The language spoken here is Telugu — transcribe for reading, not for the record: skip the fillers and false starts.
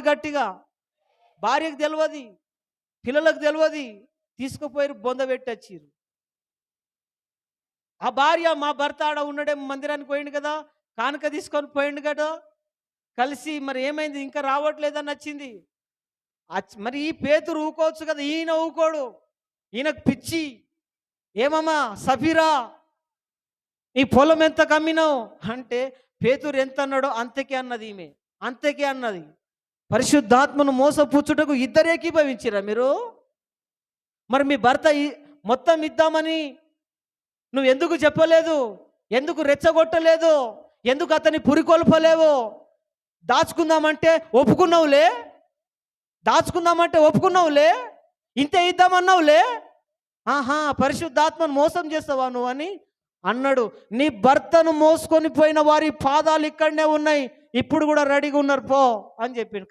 గట్టిగా భార్యకు తెలియదు, పిల్లలకు తెలియదు, తీసుకుపోయి బొందబెట్టొచ్చిర్రు. ఆ భార్య మా భర్త ఆడ ఉన్నాడే మందిరానికి పోయిండు కదా, కానుక తీసుకొని పోయిండు కదా, కలిసి మరి ఏమైంది ఇంకా రావట్లేదని వచ్చింది. మరి ఈ పేతురు ఊకోవచ్చు కదా, ఈయన ఊకోడు, ఈయనకు పిచ్చి. ఏమమ్మా సఫీరా, ఈ పొలం ఎంత కమ్మినావు అంటే పేతురు ఎంత అన్నాడో అంతకే అన్నది ఈమె, అంతకే అన్నది. పరిశుద్ధాత్మను మోసపుచ్చుటకు ఇద్దరు ఏకీభవించిరా మీరు? మరి మీ భర్త మొత్తం ఇద్దామని నువ్వు ఎందుకు చెప్పలేదు? ఎందుకు రెచ్చగొట్టలేదు? ఎందుకు అతని పురికొల్పలేవు? దాచుకుందామంటే ఒప్పుకున్నావులే, దాచుకుందామంటే ఒప్పుకున్నావులే, ఇంతే ఇద్దామన్నావులే. ఆహా, పరిశుద్ధాత్మను మోసం చేస్తావా నువ్వు అని అన్నాడు. నీ భర్తను మోసుకొని పోయిన వారి పాదాలు ఇక్కడనే ఉన్నాయి, ఇప్పుడు కూడా రెడీగా ఉన్నారు పో అని చెప్పిండు.